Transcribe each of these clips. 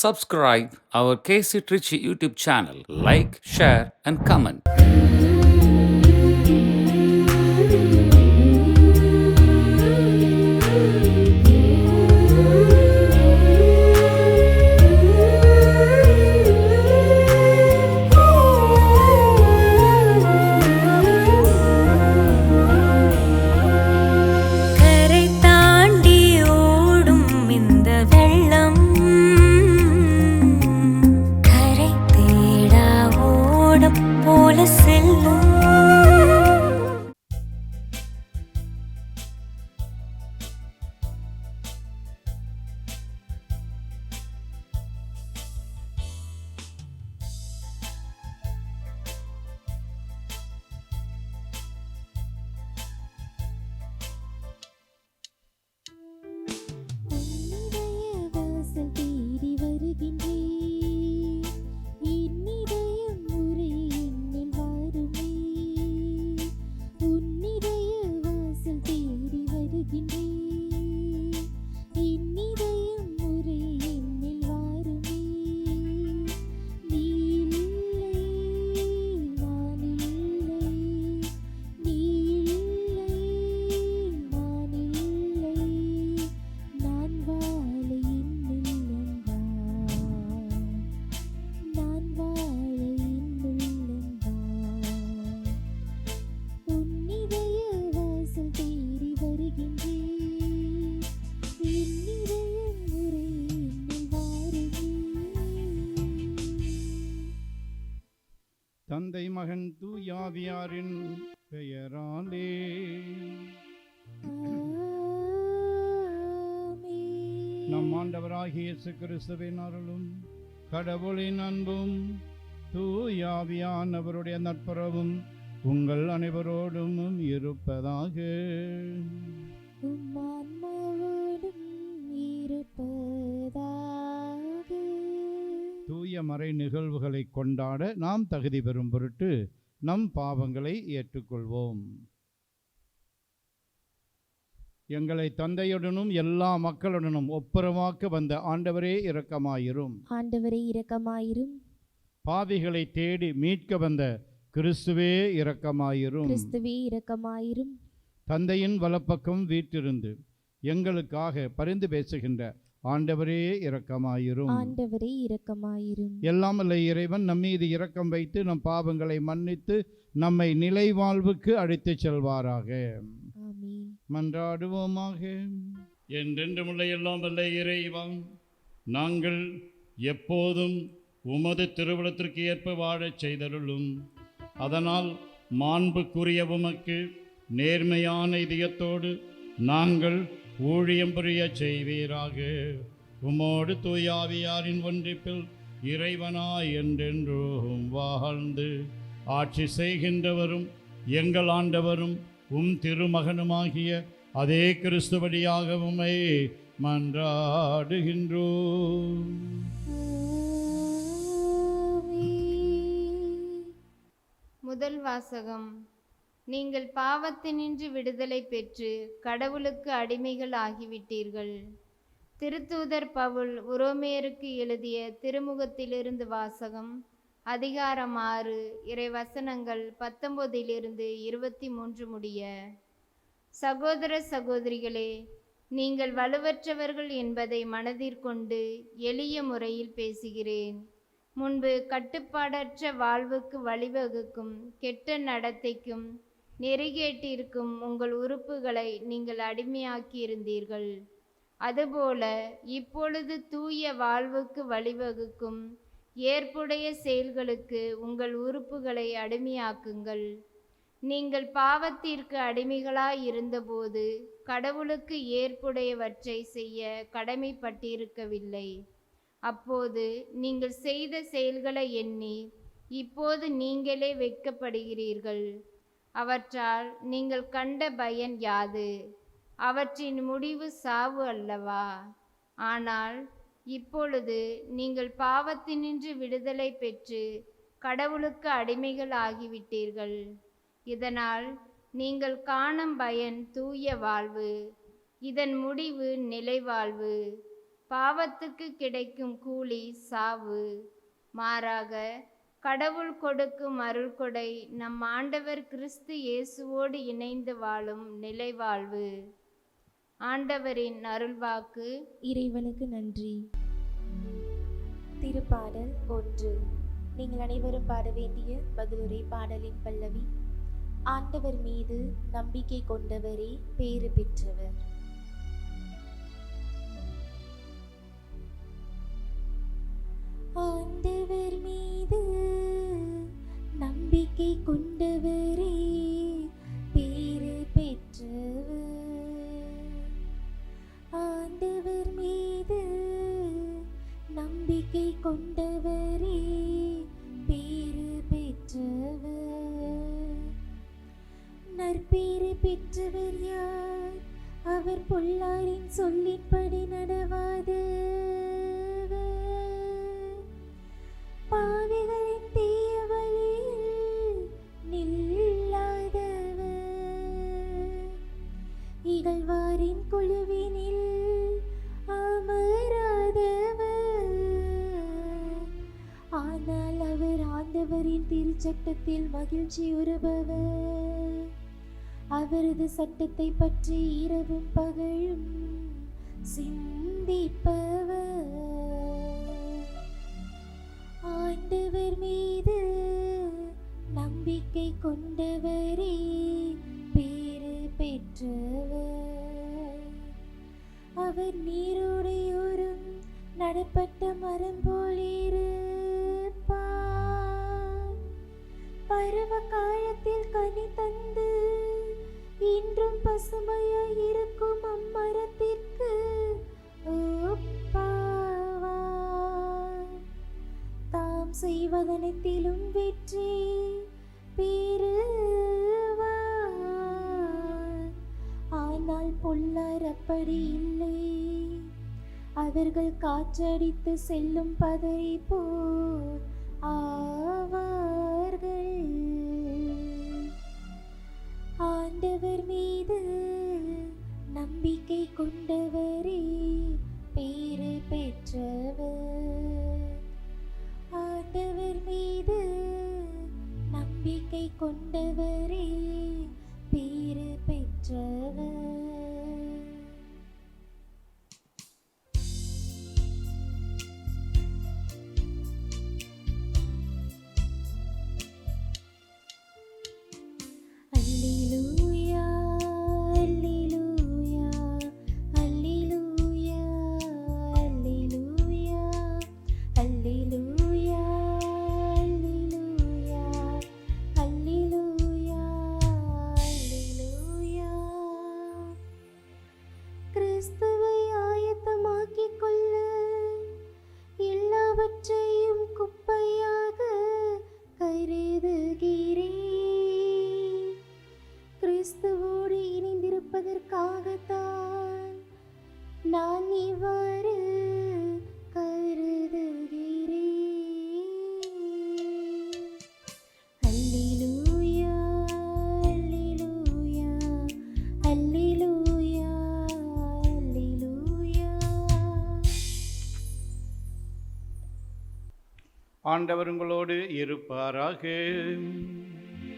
Subscribe our KC Trichy YouTube channel. Like, share, and comment. கரை தாண்டி ஓடும் இந்த வெள்ளம் கரை தேடா ஓடம் போல செல்லும். உன்னிதய வாசல் தேடி வருகின்றேன். என்னிதயம் முறை என்னில் வாருமே. உன்னிதய வாசல் தேடி வருகின்றேன். என்னிதயம் முறை என்னில் வாருமே. நீ இல்லை, நான் இல்லை. நீ இல்லை, நான் இல்லை. நான் வாழ இன்னுள்ளம் வா. நான் வாழ இன்னுள்ளம் வா. உன்னிதய வாசல் தேடி வருகின்றேன். என்னிதயம் முறை என்னில் வாருமே. தந்தை மகன் தூயாவியாரின் பெயராலே ஆமென். நம் ஆண்டவராகிய இயேசு கிறிஸ்துவின் அருளும் கடவுளின் அன்பும் தூயாவியானவருடைய நட்புறவும் உங்கள் அனைவரோடும் இருப்பதாக. உம் ஆன்மாவோடும் இருப்பதாக. தூய மறை நிகழ்வுகளை கொண்டாட நாம் தகுதி பெறும் பொருட்டு நம் பாவங்களை ஏற்றுக்கொள்வோம். எங்களை தந்தையுடனும் எல்லா மக்களுடனும் ஒப்புரவாக்க வந்த ஆண்டவரே இரக்கமாயிரும். ஆண்டவரே இரக்கமாயிரும். பாவிகளை தேடி மீட்க வந்த கிறிஸ்துவே இரக்கமாயிரும். கிறிஸ்துவே இரக்கமாயிரும். தந்தையின் வலப்பக்கம் வீற்றிருந்து எங்களுக்காக பரிந்து பேசுகின்ற ஆண்டவரே இரக்கமாயிரும். ஆண்டவரே இரக்கமாயிரும். எல்லாம் வல்ல இறைவன் நம்மீது இரக்கம் வைத்து நம் பாவங்களை மன்னித்து நம்மை நிலை வாழ்வுக்கு அழைத்துச் செல்வாராக. ஆமென். மன்றாடுவோமாக. என்றென்றுமுள்ள எல்லாம் வல்ல இறைவா, நாங்கள் எப்போதும் உமது திருவுளத்திற்கு ஏற்ப வாழச் செய்தருளும். அதனால் மாண்புக்குரிய உமக்கு நேர்மையான இதயத்தோடு நாங்கள் ஊழியம் புரிய செய்வீராக. உமோடு தூயாவியாரின் ஒன்றிப்பில் இறைவனாய் என்றென்றும் வாழ்ந்து ஆட்சி செய்கின்றவரும் எங்கள் ஆண்டவரும் உம் திருமகனுமாகிய அதே கிறிஸ்துவடியாக உம்மை மன்றாடுகின்றோம். ஆமென். முதல் வாசகம். நீங்கள் பாவத்தினின்று விடுதலை பெற்று கடவுளுக்கு அடிமைகள் ஆகிவிட்டீர்கள். திருத்தூதர் பவுல் உரோமையருக்கு எழுதிய திருமுகத்திலிருந்து வாசகம். அதிகாரம் 6, இறைவசனங்கள் 19 23 முடிய. சகோதர சகோதரிகளே, நீங்கள் வலுவற்றவர்கள் என்பதை மனதிற்கொண்டு எளிய முறையில் பேசுகிறேன். முன்பு கட்டுப்பாடற்ற வாழ்வுக்கு வழிவகுக்கும் கெட்ட நடத்தைக்கும் நெறிகேட்டிற்கும் உங்கள் உறுப்புகளை நீங்கள் அடிமையாக்கியிருந்தீர்கள். அதுபோல இப்பொழுது தூய வாழ்வுக்கு வழிவகுக்கும் ஏற்புடைய செயல்களுக்கு உங்கள் உறுப்புகளை அடிமையாக்குங்கள். நீங்கள் பாவத்திற்கு அடிமைகளாய் இருந்தபோது கடவுளுக்கு ஏற்புடையவற்றை செய்ய கடமைப்பட்டிருக்கவில்லை. அப்போது நீங்கள் செய்த செயல்களை எண்ணி இப்போது நீங்களே வெட்கப்படுகிறீர்கள். அவற்றால் நீங்கள் கண்ட பயன் யாது? அவற்றின் முடிவு சாவு அல்லவா? ஆனால் இப்பொழுது நீங்கள் பாவத்தினின்று விடுதலை பெற்று கடவுளுக்கு அடிமைகள் ஆகிவிட்டீர்கள். இதனால் நீங்கள் காணும் பயன் தூய வாழ்வு. இதன் முடிவு நிலைவாழ்வு. பாவத்துக்கு கிடைக்கும் கூலி சாவு. மாறாக கடவுள் கொடுக்கும் அருள்கொடை நம் ஆண்டவர் கிறிஸ்து இயேசுவோடு இணைந்து வாழும் நிலைவாழ்வு. ஆண்டவரின் அருள்வாக்கு. இறைவனுக்கு நன்றி. திருப்பாடல் 1. நீங்கள் அனைவரும் பாட வேண்டிய பதிலுரை பாடலின் பல்லவி. ஆண்டவர் மீது நம்பிக்கை கொண்டவரே பேறு பெற்றவர். ஆண்டவர் மீது நம்பிக்கை கொண்டவரே பேறு பெற்றவர். ஆண்டவர் மீது நம்பிக்கை கொண்டவரே பேறு பெற்றவர். நற்பேறு பெற்றவர் யார்? அவர் பொல்லாரின் சொல்லின்படி நடவாதவர், பாவிகளின் தீய வழியில் நில்லாதவர், இகழ்வாரின் குழுவினில் அமராதவர். ஆனால் அவர் ஆண்டவரின் திருச்சட்டத்தில் மகிழ்ச்சி உறுபவர். அவரது சட்டத்தை பற்றி இரவும் பகலும் சிந்திப்பவர். ஆண்டவர் மீது நம்பிக்கை கொண்டவரே பேறு பெற்றவர். அவர் நீரோடையோரும் நடப்பட்ட மரம் போல் இருப்பார். பருவ காலத்தில் கனி தந்து இன்றும் பசுமையாய் இருக்கும் அம்மரத்திற்கு ஒப்பாவார். தாம் செய்வதனத்திலும் வெற்றி பெறுவார். ஆனால் பொல்லார் அப்படி இல்லை. அவர்கள் காற்றடித்து செல்லும் பதரை போல் ஆவார்கள். ஆண்டவர் மீது நம்பிக்கை கொண்டவரே பேறு பெற்றவர். ஆண்டவர் மீது நம்பிக்கை கொண்டவரே பேறு பெற்றவர். அல்லேலூயா அல்லேலூயா அல்லேலூயா அல்லேலூயா அல்லேலூயா அல்லேலூயா அல்லேலூயா அல்லேலூயா. கிறிஸ்துவை ஆயத்தமாக்கிக் கொள்ள எல்லாவற்றையும் குப்பையாக கருதுகிறேன். கிறிஸ்துவோடு இணைந்திருப்பதற்காகத்தான் நான் இவ்வாறு கருதுகிறேன். அல்லேலூயா அல்லேலூயா அல்லேலூயா அல்லேலூயா. ஆண்டவர் உங்களோடு இருப்பாராக.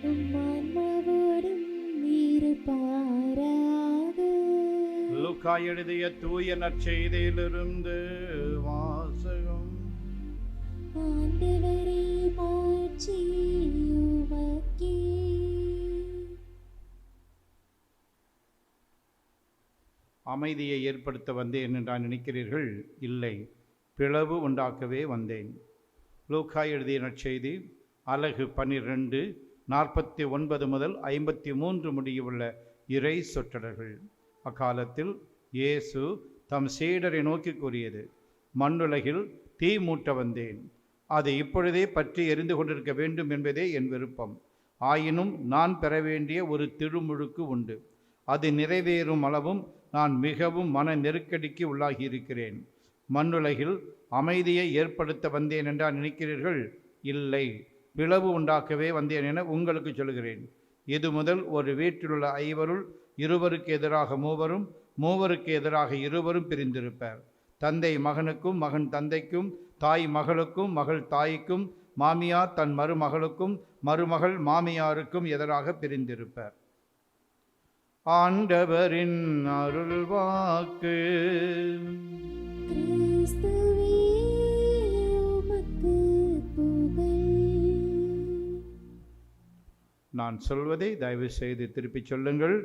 உம்மான்மாவோடும் இருப்பாராக. லூக்கா எழுதிய தூய நற்செய்தியிலிருந்து வாசகம். ஆண்டவரே மாட்சி உமக்கே. அமைதியை ஏற்படுத்த வந்தேன் என்று நினைக்கிறீர்கள்? இல்லை, பிளவு உண்டாக்கவே வந்தேன். லூக்கா எழுதிய நற்செய்தி அலகு 12 49 முதல் 53 முடியுள்ள இறை சொற்றொடர்கள். அக்காலத்தில் இயேசு தம் சீடரை நோக்கி கூறியது: மண்ணுலகில் தீ மூட்ட வந்தேன். அது இப்பொழுதே பற்றி எரிந்து கொண்டிருக்க வேண்டும் என்பதே என் விருப்பம். ஆயினும் நான் பெற வேண்டிய ஒரு திருமுழுக்கு உண்டு. அது நிறைவேறும் அளவும் நான் மிகவும் மன நெருக்கடிக்கு உள்ளாகியிருக்கிறேன். மண்ணுலகில் அமைதியை ஏற்படுத்த வந்தேன் என்றா நினைக்கிறீர்கள்? இல்லை, பிளவு உண்டாக்கவே வந்தேன் என உங்களுக்கு சொல்கிறேன். இது முதல் ஒரு வீட்டிலுள்ள 5 இருவருக்கு எதிராக 3, 3க்கு எதிராக 2 பிரிந்திருப்பர். தந்தை மகனுக்கும், மகன் தந்தைக்கும், தாய் மகளுக்கும், மகள் தாய்க்கும், மாமியார் தன் மருமகளுக்கும், மருமகள் மாமியாருக்கும் எதிராக பிரிந்திருப்பர். ஆண்டவரின் அருள்வாக்கு. கிறிஸ்துவே உமக்கு புகழ். நான் சொல்வதை தயவு செய்து திருப்பிச் சொல்லுங்கள்.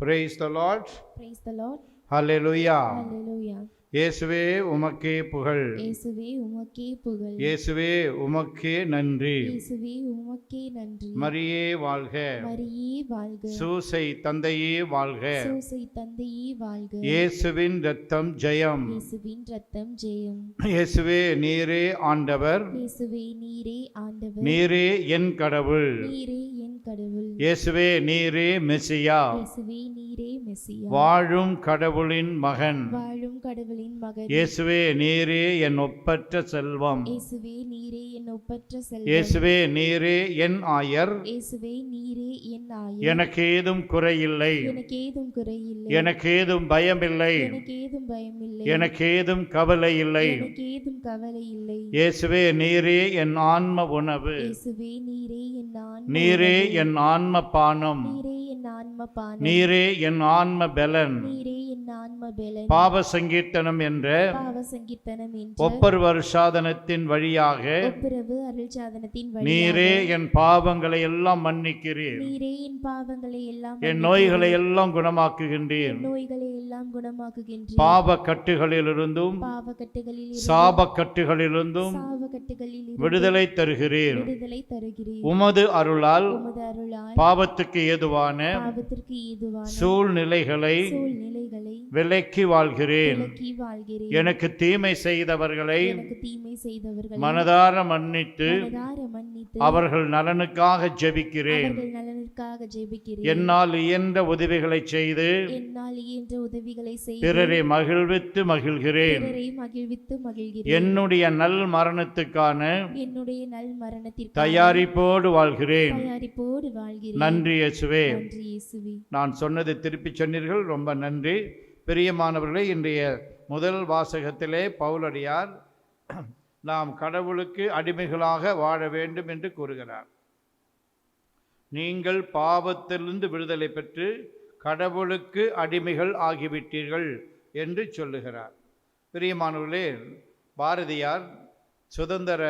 Praise the Lord. Praise the Lord. Hallelujah. Hallelujah. இயேசுவே உமக்கே புகழ். இயேசுவே உமக்கே புகழ். இயேசுவே உமக்கே நன்றி. இயேசுவே உமக்கே நன்றி. மரியே வாழ்க. மரியே வாழ்க. சூசை தந்தையே வாழ்க. சூசை தந்தையே வாழ்க. இயேசுவின் இரத்தம் ஜெயம். இயேசுவின் இரத்தம் ஜெயம். இயேசுவே நீரே ஆண்டவர். இயேசுவே நீரே ஆண்டவர். நீரே என் கடவுள். நீரே என் கடவுள். இயேசுவே நீரே மெசியா. இயேசுவே நீரே மெசியா. வாழும் கடவுளின் மகன். வாழும் கடவுளின் மகன். இயேசுவே நீரே என் ஒப்பற்ற செல்வம். இயேசுவே நீரே என் ஒப்பற்ற செல்வம். இயேசுவே நீரே என் ஆயர். இயேசுவே நீரே என் ஆயர். எனக்கு ஏதும் குறையில்லை. எனக்கு ஏதும் குறையில்லை. எனக்கு ஏதும் பயமில்லை. எனக்கு ஏதும் பயமில்லை. எனக்கு ஏதும் கவலை இல்லை. எனக்கு ஏதும் கவலை இல்லை. இயேசுவே நீரே என் ஆன்ம உணவு. இயேசுவே நீரே என் ஆன்ம நீரே உணவு. என் ஆன்ம பானம். நீரே என் ஆன்ம பானம். நீரே என் ஆன்ம பலன். நீரே என் ஆன்ம பலன். பாவ சங்கீர்த்தனம் என்ற பாவ சங்கீர்த்தனம் என்ற ஒப்பர் சாதனத்தின் வழியாக ஒப்புரவு அருள் சாதனத்தின் வழியாக நீரே என் பாவங்களை எல்லாம் மன்னிக்கிறீர். நீரே என் பாவங்களை எல்லாம் என் நோய்களை எல்லாம் குணமாக்குகின்றீர். என் நோய்களை எல்லாம் குணமாக்குகின்றீர். பாவ கட்டுகளிலிருந்தும் பாவக்கட்டுகளில் சாப கட்டுகளிலிருந்தும் சாவக்கட்டுகளில் விடுதலை தருகிறீர். விடுதலை தருகிறீர். உமது அருளால் உமது அருளால் பாவத்துக்கு ஏதுவான பாவத்திற்கு ஏதுவான சூழ்நிலைகளை சூழ்நிலைகளை விலக்கி வாழ்கிறேன். விலக்கி வாழ்கிறேன். எனக்கு தீமை செய்தவர்களை எனக்கு தீமை செய்தவர்களை மனதார மன்னித்து மனதார மன்னித்து அவர்கள் நலனுக்காக ஜெபிக்கிறேன். அவர்கள் நலனுக்காக ஜெபிக்கிறேன். என்னால் இயன்ற உதவிகளை செய்து என்னால் இயன்ற உதவிகளை செய்து பிறரை மகிழ்வித்து மகிழ்கிறேன். பிறரை மகிழ்வித்து மகிழ்கிறேன். என்னுடைய நல் மரணத்துக்கான என்னுடைய நல் மரணத்திற்கு தயாரிப்போடு வாழ்கிறேன். தயாரிப்போடு வாழ்கிறேன். நன்றி இயேசுவே. நன்றி இயேசுவே. நான் சொன்னது திருப்பி சொன்னீர்கள், ரொம்ப நன்றி. பிரியமானவர்களே, இன்றைய முதல் வாசகத்திலே பவுலடியார் நாம் கடவுளுக்கு அடிமைகளாக வாழ வேண்டும் என்று கூறுகிறார். நீங்கள் பாவத்திலிருந்து விடுதலை பெற்று கடவுளுக்கு அடிமைகள் ஆகிவிட்டீர்கள் என்று சொல்லுகிறார். பிரியமானவர்களே, பாரதியார் சுதந்திர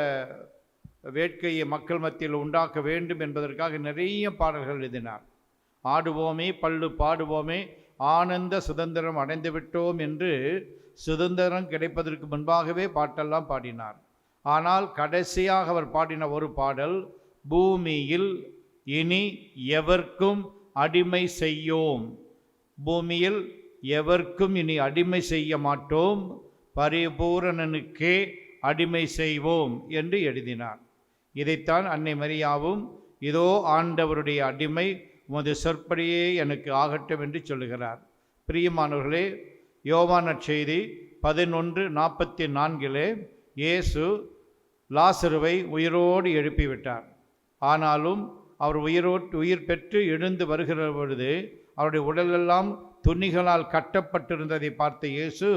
வேட்கையை மக்கள் மத்தியில் உண்டாக்க வேண்டும் என்பதற்காக நிறைய பாடல்கள் எழுதினார். ஆடுவோமே பள்ளு பாடுவோமே ஆனந்த சுதந்திரம் அடைந்து விட்டோம் என்று சுதந்திரம் கிடைப்பதற்கு முன்பாகவே பாட்டெல்லாம் பாடினார். ஆனால் கடைசியாக அவர் பாடின ஒரு பாடல், பூமியில் இனி எவர்க்கும் அடிமை செய்யோம், பூமியில் எவர்க்கும் இனி அடிமை செய்ய மாட்டோம், பரிபூரணனுக்கே அடிமை செய்வோம் என்று எழுதினார். இதைத்தான் அன்னை மரியாவும் இதோ ஆண்டவருடைய அடிமை உமது சொற்படியே எனக்கு ஆகட்டும் என்று சொல்லுகிறார். பிரியமானவர்களே, யோவான் நற்செய்தி 11:44 இயேசு லாசருவை உயிரோடு எழுப்பிவிட்டார். ஆனாலும் அவர் உயிர் பெற்று எழுந்து வருகிற பொழுது அவருடைய உடலெல்லாம் துணிகளால் கட்டப்பட்டிருந்ததை பார்த்த இயேசு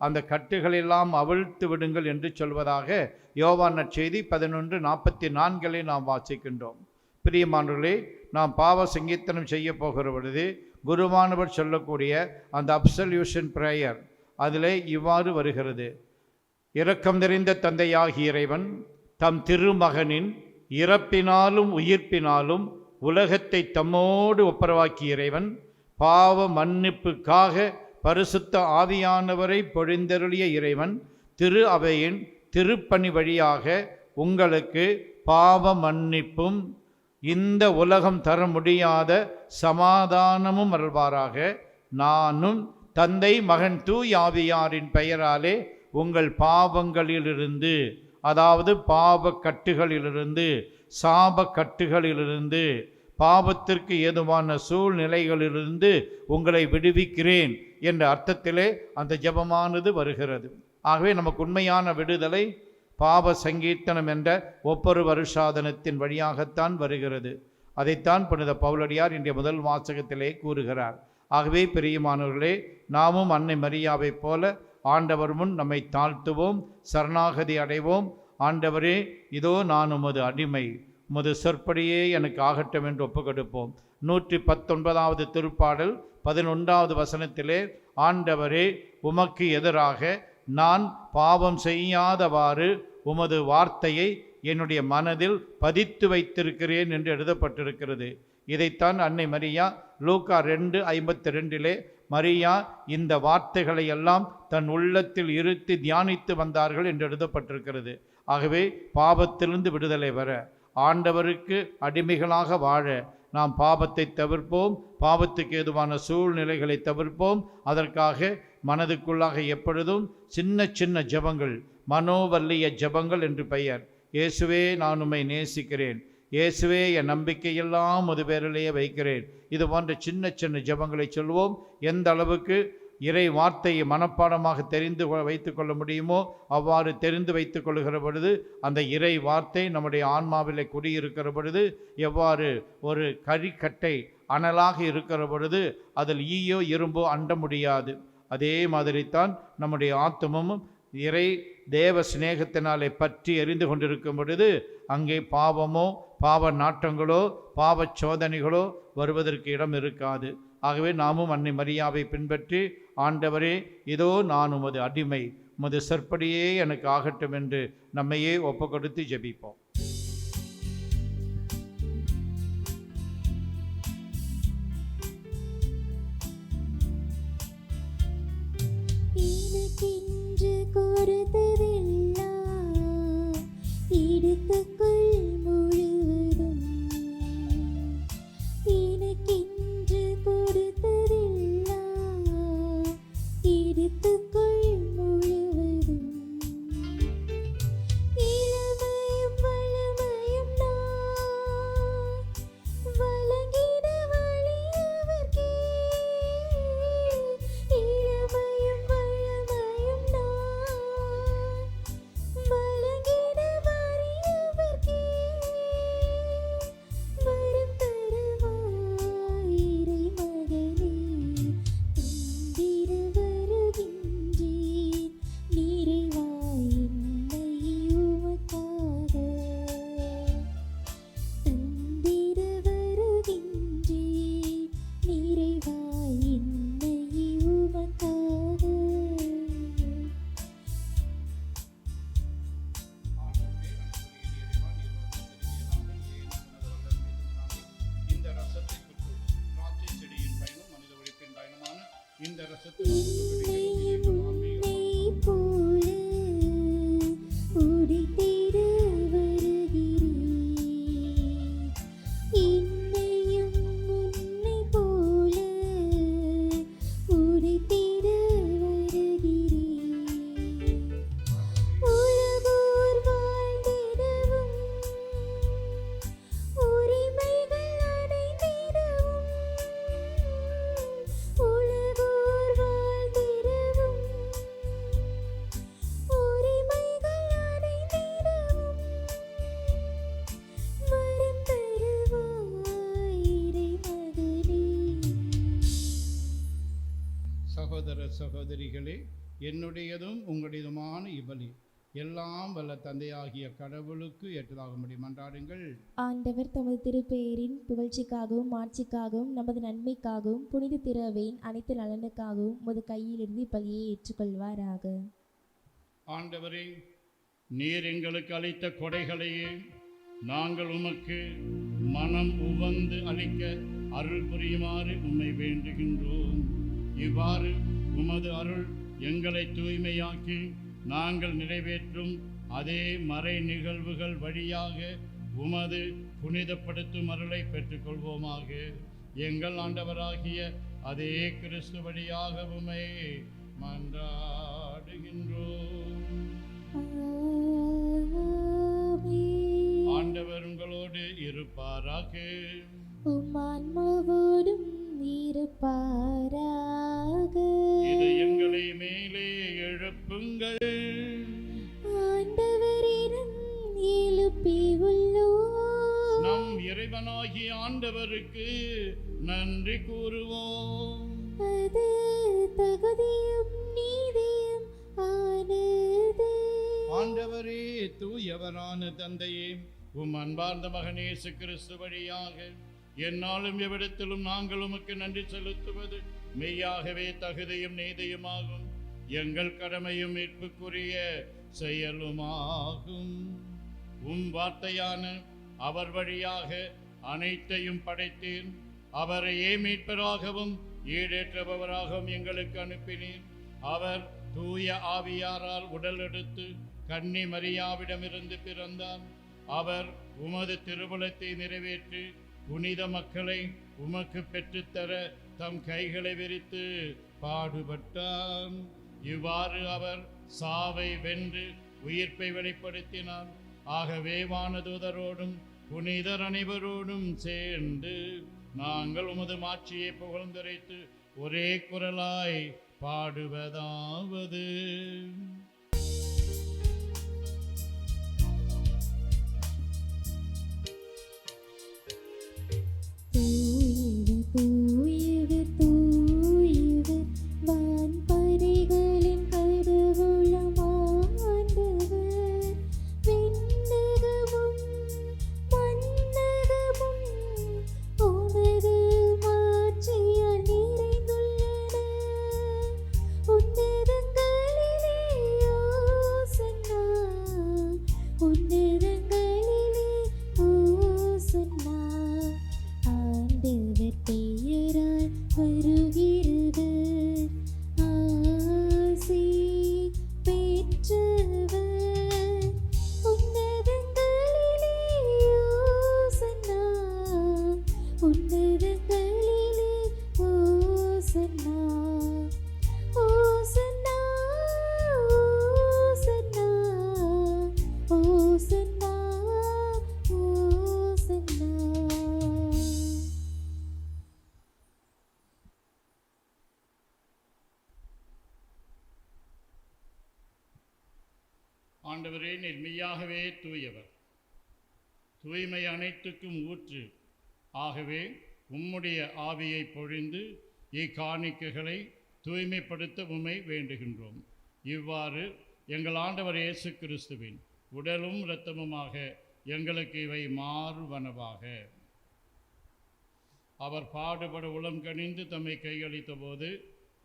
அந்த கட்டுகளெல்லாம் அவிழ்த்து விடுங்கள் என்று சொல்வதாக யோவான் நற்செய்தி 11:44 நாம் வாசிக்கின்றோம். பிரியமானவர்களே, நாம் பாவ சங்கீர்த்தனம் செய்ய போகிற பொழுது குருவானவர் சொல்லக்கூடிய அந்த அப்சல்யூஷன் பிரேயர் அதில் இவ்வாறு வருகிறது: இரக்கம் நிறைந்த தந்தையாகிய இறைவன் தம் திருமகனின் இறப்பினாலும் உயிர்ப்பினாலும் உலகத்தை தம்மோடு ஒப்புரவாக்கிய இறைவன் பாவ மன்னிப்புக்காக பரிசுத்த ஆவியானவரை பொழிந்தருளிய இறைவன் திரு அவையின் திருப்பணி வழியாக உங்களுக்கு பாவ மன்னிப்பும் இந்த உலகம் தர முடியாத சமாதானமும் அருள்வாராக. நானும் தந்தை மகன் தூய் ஆவியாரின் பெயராலே உங்கள் பாவங்களிலிருந்து, அதாவது பாவ கட்டுகளிலிருந்து, சாப கட்டுகளிலிருந்து, பாவத்திற்கு ஏதுவான சூழ்நிலைகளிலிருந்து உங்களை விடுவிக்கிறேன் என்ற அர்த்தத்திலே அந்த ஜெபமானது வருகிறது. ஆகவே நமக்கு உண்மையான விடுதலை பாவ சங்கீர்த்தனம் என்ற ஒவ்வொரு வருஷாதனத்தின் வழியாகத்தான் வருகிறது. அதைத்தான் புனித பவுலடியார் இன்றைய முதல் வாசகத்திலே கூறுகிறார். ஆகவே பிரியமானவர்களே, நாமும் அன்னை மரியாவைப் போல ஆண்டவர் முன் நம்மை தாழ்த்துவோம், சரணாகதி அடைவோம். ஆண்டவரே, இதோ நான் உமது அடிமை, உமது சொற்படியே எனக்கு ஆகட்டும் என்று ஒப்புக்கொடுப்போம். 119வது திருப்பாடல் 11வது வசனத்திலே, ஆண்டவரே, உமக்கு எதிராக நான் பாவம் செய்யாதவாறு உமது வார்த்தையை என்னுடைய மனதில் பதித்து வைத்திருக்கிறேன் என்று எழுதப்பட்டிருக்கிறது. இதைத்தான் அன்னை மரியா லூக்கா 2:52 மரியா இந்த வார்த்தைகளை எல்லாம் தன் உள்ளத்தில் இருத்தி தியானித்து வந்தார்கள் என்று எழுதப்பட்டிருக்கிறது. ஆகவே பாவத்திலிருந்து விடுதலை பெற, ஆண்டவருக்கு அடிமைகளாக வாழ நாம் பாவத்தை தவிர்ப்போம், பாவத்துக்கு ஏதுவான சூழ்நிலைகளை தவிர்ப்போம். அதற்காக மனதுக்குள்ளாக எப்பொழுதும் சின்ன சின்ன ஜெபங்கள், மனோவல்லிய ஜெபங்கள் என்று பெயர். இயேசுவே, நான் உம்மை நேசிக்கிறேன், இயேசுவே, என் நம்பிக்கையெல்லாம் உமது பேரிலேயே வைக்கிறேன். இது போன்ற சின்ன சின்ன ஜெபங்களை சொல்வோம். எந்த அளவுக்கு இறை வார்த்தையை மனப்பாடமாக தெரிந்து வைத்து கொள்ள முடியுமோ அவ்வாறு தெரிந்து வைத்து கொள்கிற பொழுது அந்த இறை வார்த்தை நம்முடைய ஆன்மாவிலே குடியிருக்கிற பொழுது, எவ்வாறு ஒரு கரிக்கட்டை அனலாக இருக்கிற பொழுது அதில் ஈயோ இரும்போ அண்ட முடியாது, அதே மாதிரித்தான் நம்முடைய ஆத்துமமும் இறை தேவ சிநேகத்தினாலே பற்றி எரிந்து கொண்டிருக்கும் பொழுது அங்கே பாவமோ பாவ நாட்டங்களோ பாவ சோதனைகளோ வருவதற்கு இடம் இருக்காது. ஆகவே நாமும் அன்னை மரியாவை பின்பற்றி, ஆண்டவரே, இதோ நான் உமது அடிமை, உமது சொற்படியே எனக்கு ஆகட்டும் என்று நம்மையே ஒப்பு கொடுத்து ஜெபிப்போம். இந்த சகோதர சகோதரிகளே, என்னுடையதும் உங்களுடையதுமான இவ்வழி எல்லாம் வல்ல தந்தையாகிய கடவுளுக்கு ஏற்றதாகும்படி மன்றாடுங்கள். ஆண்டவர் தமது திருப்பெயரின் புகழ்ச்சிக்காகவும் மாட்சிக்காகவும் நமது நன்மைக்காகவும் புனித திருவையின் அனைத்து நலனுக்காகவும் உமது கையிலிருந்து இப்பலியை ஏற்றுக்கொள்வாராக. ஆண்டவரே, நீர் எங்களுக்கு அளித்த கொடைகளையே நாங்கள் உமக்கு மனம் உவந்து அளிக்க அருள் புரியுமாறு உம்மை வேண்டுகின்றோம். இவ்வாறு உமது அருள் எங்களை தூய்மையாக்கி நாங்கள் நிறைவேற்றும் அதே மறை நிகழ்வுகள் வழியாக உமது புனிதப்படுத்தும் அருளை பெற்றுக்கொள்வோமாக. எங்கள் ஆண்டவராகிய அதே கிறிஸ்து வழியாக உம்மை மன்றாடுகின்றோம். ஆண்டவர் உங்களோடு இருப்பாராக. உம்மான்மாவோடும் இருப்பாராக. இதயங்களை மேலே எழுப்புங்கள். ஆண்டவரிடம் எழுப்பியுள்ளோம். நம் இறைவனாகிய ஆண்டவருக்கு நன்றி கூறுவோம். அது தகுதியும் நீதியும் தூயவரான தந்தையே, உம் அன்பார்ந்த மகன் இயேசு கிறிஸ்து வழியாக எந்நாளும் எவ்விடத்திலும் நாங்கள் உமக்கு நன்றி செலுத்துவது மெய்யாகவே தகுதியும் நீதியுமாகும். எங்கள் கடமையும் மீட்புக்குரிய செயலுமாகும். உம் வார்த்தையான அவர் வழியாக அனைத்தையும் படைத்தீர். அவரையே மீட்பராகவும் ஈடேற்றபவராகவும் எங்களுக்கு அனுப்பினீர். அவர் தூய ஆவியாரால் உடல் எடுத்து கன்னி மரியாவிடமிருந்து பிறந்தார். அவர் உமது திருவுளத்தை நிறைவேற்றி புனித மக்களை உமக்கு பெற்றுத்தர தம் கைகளை விரித்து பாடுபட்டார். இவ்வாறு அவர் சாவை வென்று உயிர்ப்பை வெளிப்படுத்தினார். ஆகவே வானதூதரோடும் புனிதர் அனைவரோடும் சேர்ந்து நாங்கள் உமது மாட்சியை புகழ்ந்துரைத்து ஒரே குரலாய் பாடுவதாவது: தூயவர் தூயவர் வான்படைகளின் கடவுளாம் ஆண்டவர். விண்ணகமும் மண்ணகமும் உமது மாட்சியால் நிறைந்துள்ளன. உன்னதங்களிலே ஓசன்னா, உன்னதங்களிலே ஓசன்னா. ஆண்டவர் பெயரால் வருகிறவர் ஆசி பெற்றவர். உன்னதங்களிலே ஓசன்னா, உன்னதங்களிலே ஓசன்னா. ஓசன்னா, ஓசன்னா, ஓசன்னா, ஓசன்னா. ஆண்டவரே, நீர் மெய்யாகவே தூயவர், தூய்மை அனைத்துக்கும் ஊற்று. ஆகவே உம்முடைய ஆவியை பொழிந்து இக்காணிக்கைகளை தூய்மைப்படுத்த உம்மை வேண்டுகின்றோம். இவ்வாறு எங்கள் ஆண்டவர் இயேசு கிறிஸ்துவின் உடலும் இரத்தமுமாக எங்களுக்கு இவை மாறுவனவாக. அவர் பாடுபட உளம் கனிந்து தம்மை கையளித்த போது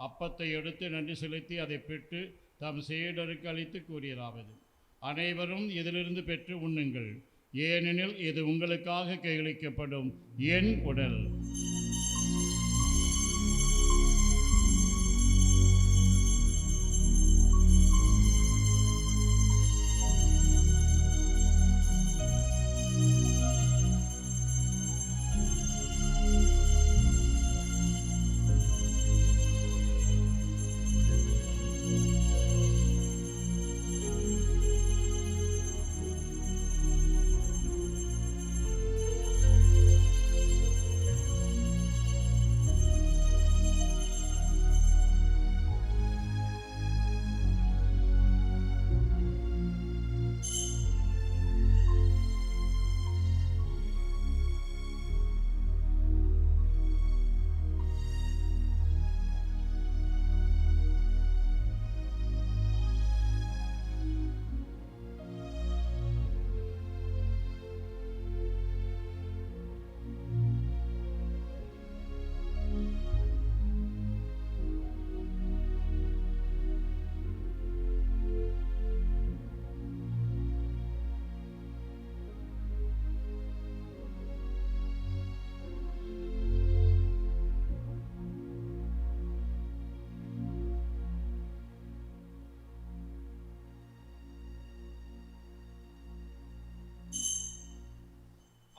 அப்பத்தை எடுத்து நன்றி செலுத்தி அதை பெற்று தம் சீடருக்கு அளித்து கூறியதாவது: அனைவரும் இதிலிருந்து பெற்று உண்ணுங்கள், ஏனெனில் இது உங்களுக்காக கையளிக்கப்படும் என் உடல்.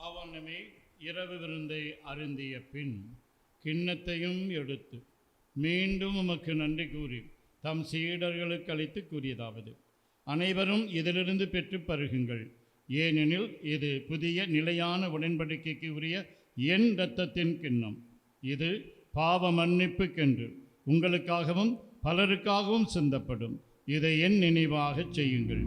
அவனமே இரவு விருந்தை அருந்திய பின் கிண்ணத்தையும் எடுத்து மீண்டும் உமக்கு நன்றி கூறி தம் சீடர்களுக்கு அளித்து கூறியதாவது: அனைவரும் இதிலிருந்து பெற்று பருகுங்கள், ஏனெனில் இது புதிய நிலையான உடன்படிக்கைக்கு உரிய என் இரத்தத்தின் கிண்ணம். இது பாவ மன்னிப்புக்கென்று உங்களுக்காகவும் பலருக்காகவும் சிந்தப்படும். இதை என் நினைவாகச் செய்யுங்கள்.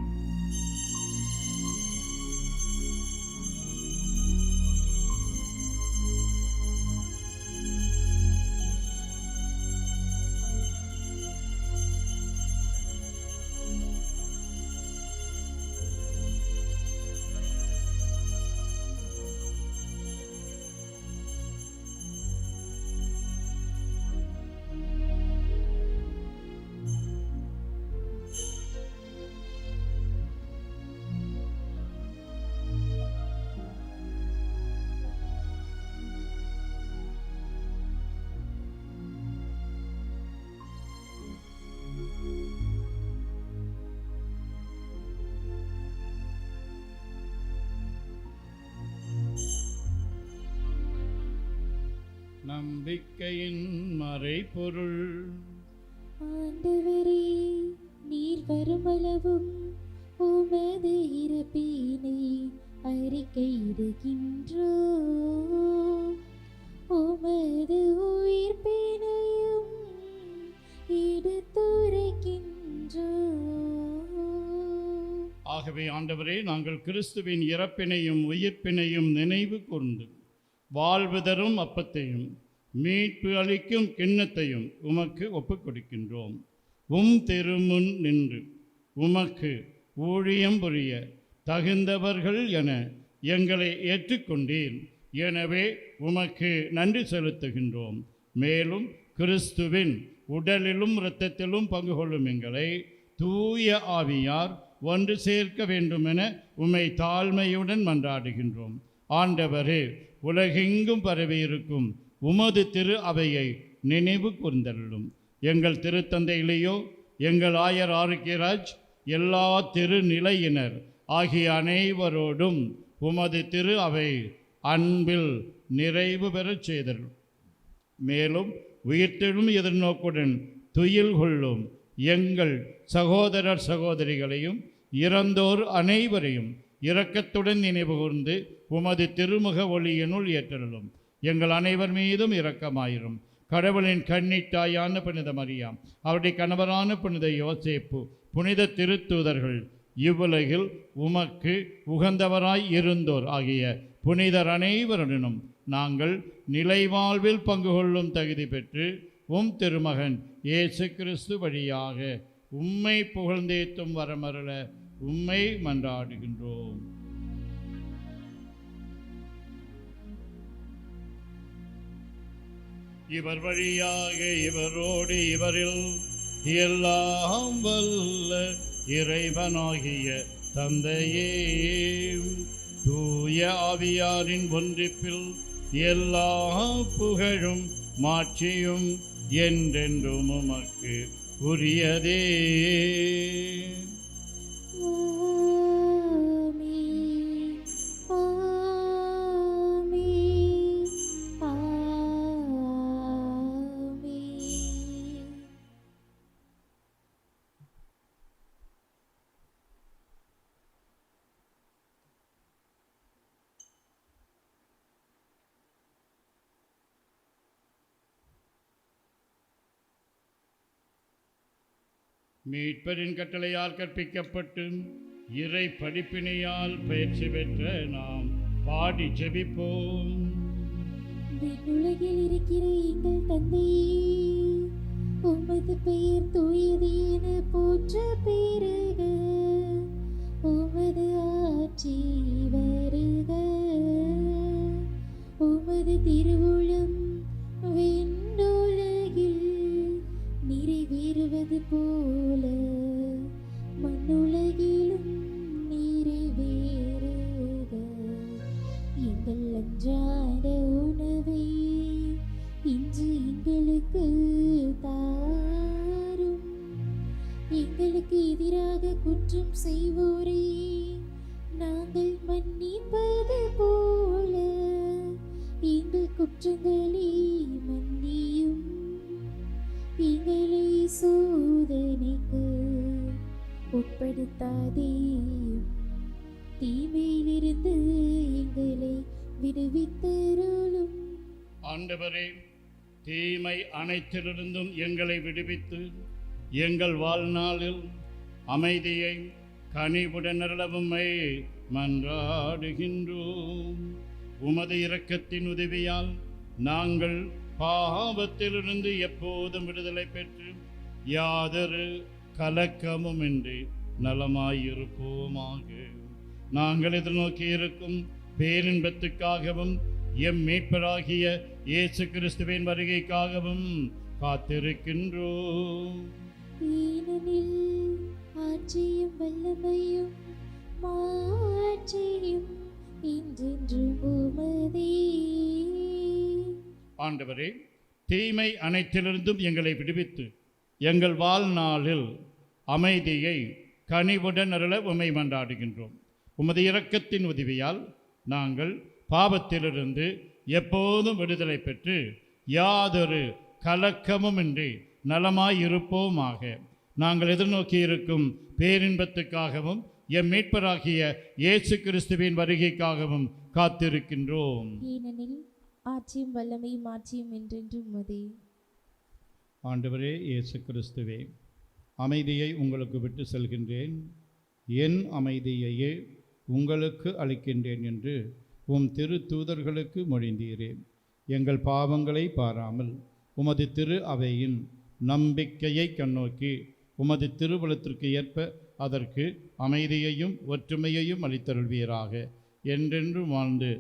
நம்பிக்கையின் மறைபொருள். ஆண்டவரே, நீர் வருமளவும் உமது இறப்பினை அறிக்கையிடுகின்றோம், உமது உயிர்ப்பினையும் எடுத்துரைக்கின்றோம். ஆகவே ஆண்டவரே, நாங்கள் கிறிஸ்துவின் இறப்பினையும் உயிர்ப்பினையும் நினைவு கூர்ந்து வாழ்வு தரும் அப்பத்தையும் மீட்பு அளிக்கும் கிண்ணத்தையும் உமக்கு ஒப்புக் கொடுக்கின்றோம். திருமுன் நின்று உமக்கு ஊழியம் புரிய தகுந்தவர்கள் என எங்களை ஏற்றுக்கொண்டீர். எனவே உமக்கு நன்றி செலுத்துகின்றோம். மேலும் கிறிஸ்துவின் உடலிலும் இரத்தத்திலும் பங்கு கொள்ளும் எங்களை தூய ஆவியார் ஒன்று சேர்க்க வேண்டுமென உம்மை தாழ்மையுடன் மன்றாடுகின்றோம். ஆண்டவரே, உலகெங்கும் பரவியிருக்கும் உமது திரு அவையை நினைவு கூர்ந்தருளும். எங்கள் திருத்தந்தையிலேயோ, எங்கள் ஆயர் ஆரோக்கியராஜ், எல்லா திருநிலையினர் ஆகிய அனைவரோடும் உமது திரு அவை அன்பில் நிறைவு பெறச் செய்தருளும். மேலும் உயிர்த்தெழும் எதிர்நோக்குடன் துயில் கொள்ளும் எங்கள் சகோதரர் சகோதரிகளையும் இறந்தோர் அனைவரையும் இரக்கத்துடன் நினைவு கூர்ந்து உமது திருமுக ஒளியினுள் ஏற்றலும். எங்கள் அனைவர் மீதும் இரக்கமாயிரும். கடவுளின் கன்னித்தாயான புனித மரியாம், அவருடைய கணவரான புனித யோசேப்பு, புனித திருத்தூதர்கள், இவ்வுலகில் உமக்கு உகந்தவராய் இருந்தோர் ஆகிய புனிதர் அனைவருடனும் நாங்கள் நிலைவாழ்வில் பங்கு கொள்ளும் தகுதி பெற்று திருமகன் இயேசு கிறிஸ்து வழியாக உம்மை புகழ்ந்தேத்தும் வரமருள உம்மை மன்றாடுகின்றோம். இவர் வழியாக இவரோடு இவரில் எல்லாம் வல்ல இறைவனாகிய தந்தையே, தூய ஆவியாரின் ஒன்றிப்பில் எல்லா புகழும் மாட்சியும் என்றென்றும் உமக்கு உரியதே. மீட்பரின் கட்டளையால் கற்பிக்கப்பட்டு இறை படிப்பினையால் பயிற்சி பெற்ற நாம் பாடி ஜெபிப்போம். விண்ணுலகில் இருக்கிற எங்கள் தந்தையே, உமது பெயர் தூயது என போற்ற பெறுக. உமது ஆட்சி வருக. உமது திருவுளம் விண்ணுலகில் நிறைவேறுவது போல மண்ணுலகிலும் நிறைவேறுக. எங்கள் அன்றாட உணவை இன்று எங்களுக்கு தாரும். எங்களுக்கு எதிராக குற்றம் செய்வோரே நாங்கள் மன்னிப்பது போல எங்கள் குற்றங்களை மன்னியும். எங்களை சோதனைக்கு உட்படுத்தாதேயும், தீமையிலிருந்து எங்களை விடுவித்தருளும். ஆண்டவரே, தீமை அனைத்திலிருந்தும் எங்களை விடுவித்து எங்கள் வாழ்நாளில் அமைதியை கனிவுடன் அருளவும்மை மன்றாடுகின்றோம். உமது இரக்கத்தின் உதவியால் நாங்கள் பாவத்திலிருந்து எப்போதும் விடுதலை பெற்று யாதொரு கலக்கமுமின்றி நலமாயிருப்போமாக. நாங்கள் எதிர்நோக்கி இருக்கும் பேரின்பத்துக்காகவும் எம் மீட்பராகிய இயேசு கிறிஸ்துவின் வருகைக்காகவும் காத்திருக்கின்றோம். ஏனெனில் ஆட்சியும் வல்லமையும் மாட்சியும் என்றென்றும் உமதே. ஆண்டவரே, தீமை அனைத்திலிருந்தும் எங்களை விடுவித்து எங்கள் வாழ்நாளில் அமைதியை கனிவுடன் அருள உம்மை மன்றாடுகின்றோம். உமது இரக்கத்தின் உதவியால் நாங்கள் பாவத்திலிருந்து எப்போதும் விடுதலை பெற்று யாதொரு கலக்கமுமின்றி நலமாயிருப்போமாக. நாங்கள் எதிர்நோக்கி இருக்கும் பேரின்பத்துக்காகவும் எம் மீட்பராகிய இயேசு கிறிஸ்துவின் வருகைக்காகவும் காத்திருக்கின்றோம். ஏனெனில் ஆட்சியும் வல்லமையும் ஆட்சியும் என்றென்றும் உமதே. ஆண்டவரே இயேசு கிறிஸ்துவே, அமைதியை உங்களுக்கு விட்டு செல்கின்றேன், என் அமைதியையே உங்களுக்கு அளிக்கின்றேன் என்று உம் திரு தூதர்களுக்கு மொழிந்தீரே. எங்கள் பாவங்களை பாராமல் உமது திரு அவையின் நம்பிக்கையை கண்ணோக்கி உமது திருவுளத்திற்கு ஏற்ப அதற்கு அமைதியையும் ஒற்றுமையையும் அளித்தருள்வீராக. என்றென்று வாழ்ந்து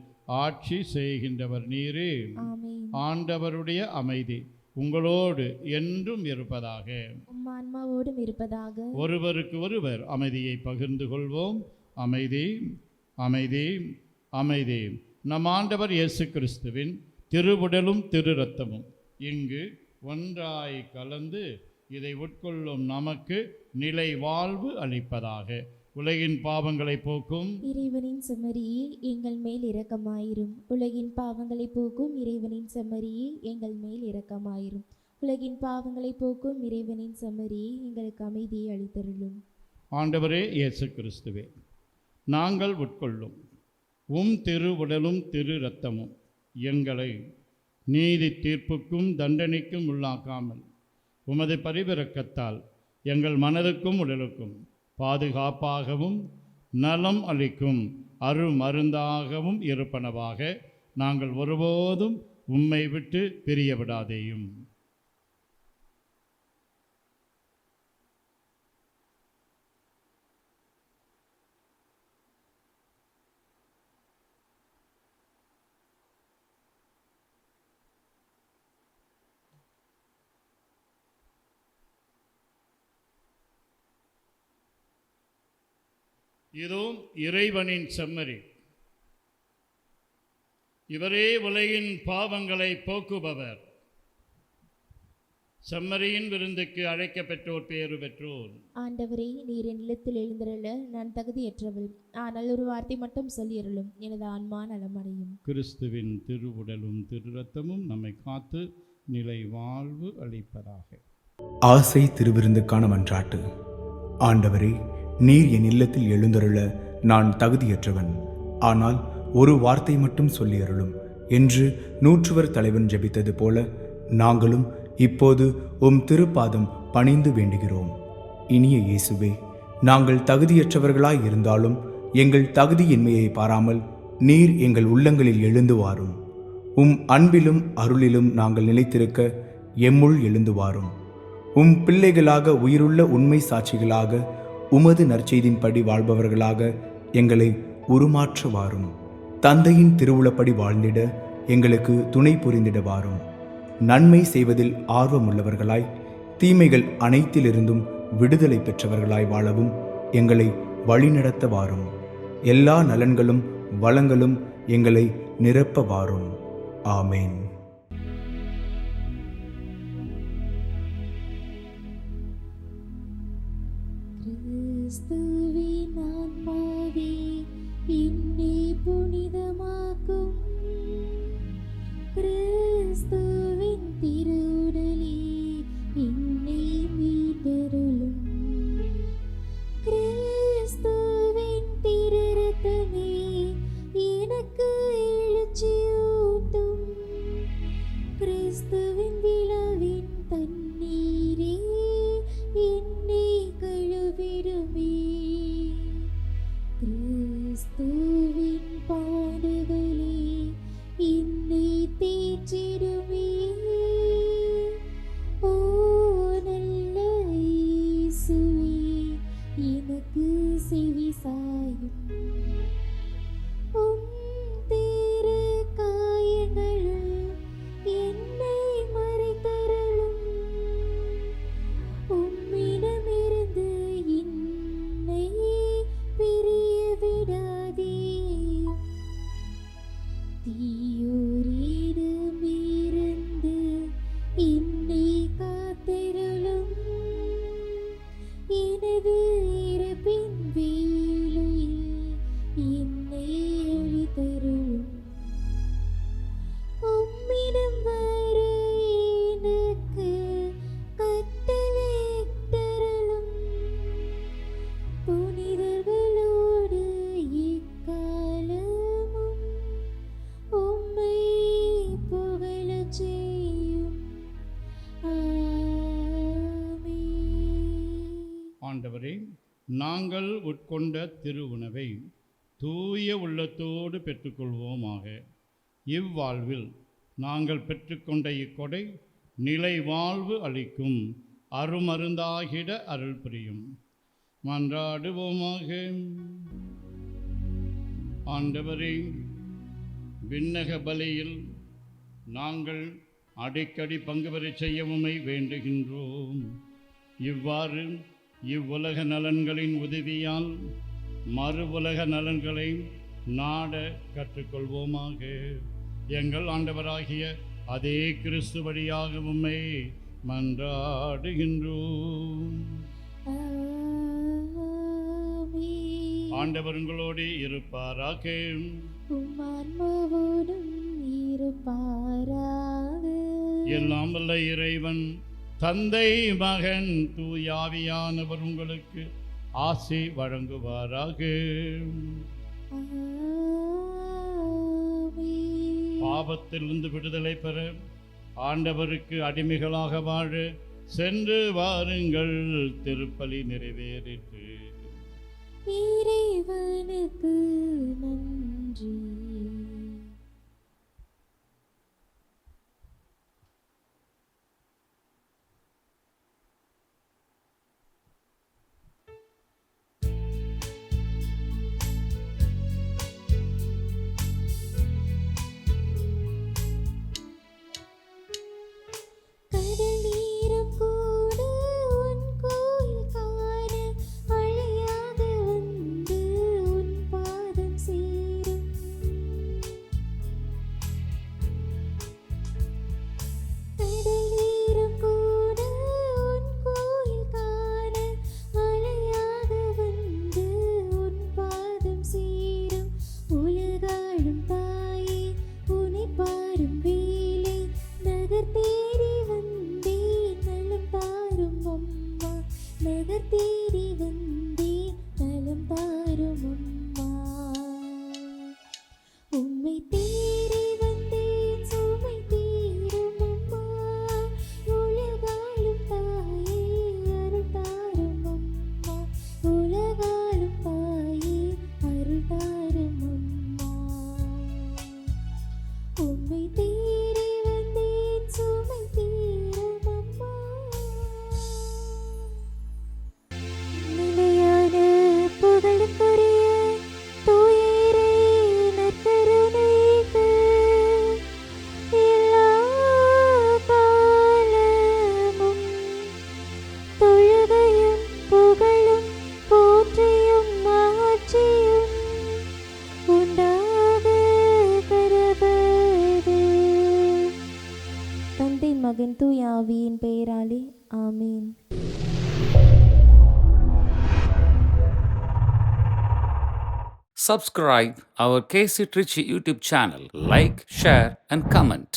ஆட்சி செய்கின்றவர் நீரே. ஆமென். ஆண்டவருடைய அமைதி உங்களோடு என்றும் இருப்பதாக. உம் ஆன்மாவோடும் இருப்பதாக. ஒருவருக்கு ஒருவர் அமைதியை பகிர்ந்து கொள்வோம். அமைதி, அமைதி, அமைதி. நம் ஆண்டவர் இயேசு கிறிஸ்துவின் திருவுடலும் திரு இரத்தமும் இங்கு ஒன்றாய் கலந்து இதை உட்கொள்ளும் நமக்கு நிலை வாழ்வு அளிப்பதாக. உலகின் பாவங்களை போக்கும் இறைவனின் செம்மறியே எங்கள் மேல் இரக்கமாயிரும். உலகின் பாவங்களை போக்கும் இறைவனின் செம்மறியே எங்கள் மேல் இரக்கமாயிரும். உலகின் பாவங்களை போக்கும் இறைவனின் செம்மறியே எங்களுக்கு அமைதியை அளித்தருளும். ஆண்டவரே இயேசு கிறிஸ்துவே, நாங்கள் உட்கொள்ளும் உம் திருவுடலும் திரு இரத்தமும் எங்களை நீதி தீர்ப்புக்கும் தண்டனைக்கும் உள்ளாக்காமல் உமது பரிவிரக்கத்தால் எங்கள் மனதுக்கும் உடலுக்கும் பாதுகாப்பாகவும் நலம் அளிக்கும் அருமருந்தாகவும் இருப்பனவாக. நாங்கள் ஒருபோதும் உம்மை விட்டு பிரியவிடாதேயும். இதோ இறைவனின் செம்மறி, இவரே உலகின் பாவங்களை போக்குபவர். செம்மறியின் விருந்துக்கு அழைக்கப்பெற்றோர் பேறு பெற்றோர். ஆண்டவரே, நீர் என் இல்லத்தில் எழுந்தருள நான் தகுதியற்றவள். ஆனால் ஒரு வார்த்தை மட்டும் சொல்லியருளும், எனது ஆன்மா நலமடையும். கிறிஸ்துவின் திருவுடலும் திரு இரத்தமும் நம்மை காத்து நிலை வாழ்வு அளிப்பதாக. ஆசை திருவிருந்துக்கான மன்றாட்டு. ஆண்டவரே, நீர் என் இல்லத்தில் எழுந்தருள நான் தகுதியற்றவன். ஆனால் ஒரு வார்த்தை மட்டும் சொல்லியருளும் என்று நூற்றுவர் தலைவன் ஜெபித்தது போல நாங்களும் இப்போது உம் திருப்பாதம் பணிந்து வேண்டுகிறோம். இனிய இயேசுவே, நாங்கள் தகுதியற்றவர்களாய் இருந்தாலும் எங்கள் தகுதியின்மையை பாராமல் நீர் எங்கள் உள்ளங்களில் எழுந்து வாரும். உம் அன்பிலும் அருளிலும் நாங்கள் நிலைத்திருக்க எம்முள் எழுந்து வாரும். உம் பிள்ளைகளாக உயிருள்ள உண்மை சாட்சிகளாக உமது நற்செய்தின்படி வாழ்பவர்களாக எங்களை உருமாற்ற வாரும். தந்தையின் திருவுளப்படி வாழ்ந்திட எங்களுக்கு துணை புரிந்திட வாரும். நன்மை செய்வதில் ஆர்வமுள்ளவர்களாய் தீமைகள் அனைத்திலிருந்தும் விடுதலை பெற்றவர்களாய் வாழவும் எங்களை வழிநடத்த வாரும். எல்லா நலன்களும் வளங்களும் எங்களை நிரப்ப வாரும். ஆமேன். கிறிஸ்துவின் ஆன்மாவே என்னை புனிதமாக்கும். கிறிஸ்துவின் திருவுடலே என்னை மீட்டருளும். கிறிஸ்துவின் திரு இரத்தமே எனக்கு எழுச்சியூட்டும். கிறிஸ்துவின் விழாவின் தண்ணீரே என்னை கழுவிடுமே. கிறிஸ்துவின் பாடுகளே என்னை தேற்றிடுமே. ஓ நல்ல இயேசுவே, எனக்கு செவி சாயும். உம் திரு காயங்களுள் என்னை மறைத்தருளும். உம்மிடமிருந்து என்னை பிரிய விடாதே. தீயோரிடமிருந்து என்னை காத்தருளும். எனது இறப்பின் வேளையில் என்னை அழித்தருளும். உம்மிடம் வர ஆண்டவரே, நாங்கள் உட்கொண்ட திரு உணவை தூய உள்ளத்தோடு பெற்றுக்கொள்வோமாக. இவ்வாழ்வில் நாங்கள் பெற்றுக்கொண்ட இக்கொடை நிலை வாழ்வு அளிக்கும் அருமருந்தாகிட அருள் புரியும். மன்றாடுவோமாக. ஆண்டவரே, விண்ணக பலியில் நாங்கள் அடிக்கடி பங்கு பெறச் செய்ய உம்மை வேண்டுகின்றோம். இவ்வாறு இவ்வுலக நலன்களின் உதவியால் மறு உலக நலன்களை நாட கற்றுக்கொள்வோமாக. எங்கள் ஆண்டவராகிய அதே கிறிஸ்து வழியாக உம்மை மன்றாடுகின்றோம். ஆண்டவர் உங்களோடு இருப்பாராக. உம் ஆன்மாவோடும் இருப்பாராக. எல்லாம் வல்ல இறைவன் தந்தை, மகன், தூயாவியானவர் உங்களுக்கு ஆசி வழங்குவாராக. பாவத்திலிருந்து விடுதலை பெற ஆண்டவருக்கு அடிமைகளாக வாழ சென்று வாருங்கள். திருப்பலி நிறைவேறிற்று. இறைவனுக்கு நன்றி. கடல் நீரம் கூட உன் கோயில் காண அழையாக வந்து உன் பாதம் சேரும். கடல் நீரம் கூட உன் கோயில் காண அழையாக வந்து உன் பாதம் சேரும். உலகாளும் தாயே, உனை பாரும் வேலை நகர் தேடி வந்தேன் நலம் தாரும் அம்மா. நகர் தேடி வந்தேன் நலம் தாரும் அம்மா. உம்மை தேடி வந்தேன் சுமை தீரும் அம்மா. உலகாளும் தாயே, அருள் தாரும் அம்மா. உலகாளும் தாயே, அருள் தாரும் அம்மா. உம்மை தேடி வந்தேன் சுமை தீரும் அம்மா. நிலையான புகழுக்குரிய தூய இறை நற்கருணைக்கு எல்லா காலமும் தொழுகையும் புகழும் போற்றியும் மாட்சியும் உண்டாக கடவது. தந்தை, மகன், தூய ஆவியின் பெயராலே ஆமீன். Subscribe our KC Trichy YouTube channel. Like, share and comment.